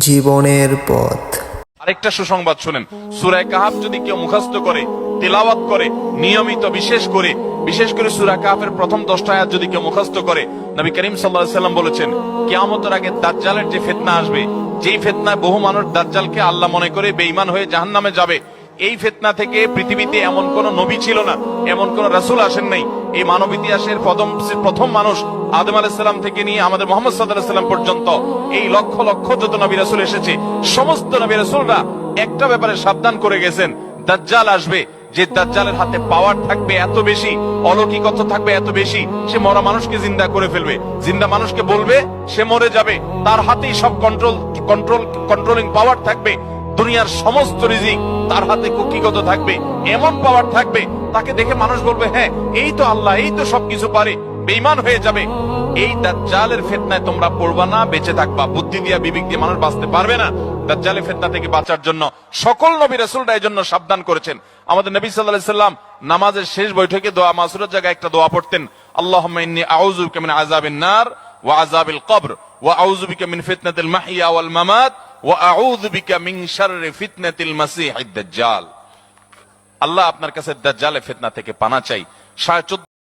জীবনের পথ। আরেকটা সুসংবাদ শুনেন, সূরা কাহফ যদি কেউ মুখস্থ করে, তেলাওয়াত করে নিয়মিত, বিশেষ করে সূরা কাহফের প্রথম 10টা আয়াত যদি কেউ মুখস্থ করে, নবী করিম সাল্লাল্লাহু আলাইহি সাল্লাম বলেছেন কিয়ামতের আগে দাজ্জালের যে ফিতনা আসবে, যেই ফিতনায় বহু মানুষ দাজ্জালকে আল্লাহ মনে করে বেঈমান হয়ে জাহান্নামে যাবে, এই ফিতনা থেকে পৃথিবীতে এমন কোন নবী ছিল না, এমন কোন রাসূল আসেন নাই। এই মানব ইতিহাসের প্রথম মানুষ আদম আলাইহিস সালাম থেকে নিয়ে আমাদের মুহাম্মদ সাল্লাল্লাহু আলাইহি সাল্লাম পর্যন্ত এই লক্ষ লক্ষ যত নবী রাসূল এসেছে, সমস্ত নবী রাসূলরা একটা ব্যাপারে সাবধান করে গেছেন, দাজ্জাল আসবে। যে দাজ্জালের হাতে পাওয়ার থাকবে এত বেশি, অলৌকিকতা থাকবে এত বেশি, সে মরা মানুষকে জিন্দা করে ফেলবে, জিন্দা মানুষকে বলবে সে মরে যাবে, তার হাতেই সব কন্ট্রোলিং পাওয়ার থাকবে, দুনিয়ার সমস্ত রিজিক তার হাতে কুক্ষিগত থাকবে, এমন পাওয়ার থাকবে তাকে দেখে মানুষ বলবে হ্যাঁ এই তো আল্লাহ, এই তো সবকিছু পারে, বেঈমান হয়ে যাবে। এই দাজ্জালের ফিতনায় তোমরা পড়বা না, বেঁচে থাকবা। বুদ্ধি দিয়া বিবেক দিয়ে মানুষ বাঁচতে পারবে না। দাজ্জালের ফিতনা থেকে বাঁচার জন্য সকল নবী রাসূলরা এই জন্য সাবধান করেছেন। আমাদের নবী সাল্লাল্লাহু আলাইহি সাল্লাম নামাজের শেষ বৈঠকে দোয়া মাসুরের জায়গায় একটা দোয়া পড়তেন, আল্লাহুম্মা ইন্নী আউযু বিকা মিন আযাবিন নার ওয়া আযাবিল কবর ওয়া আউযু বিকা মিন ফিতনাতিল মাহইয়া ওয়াল মামাত ওয়া আউযু বিকা মিন শাররি ফিতনাতিল মাসিহিদ দাজ্জাল। আল্লাহ আপনার কাছে দাজ্জালের ফিতনা থেকে পানা চাই। 14.5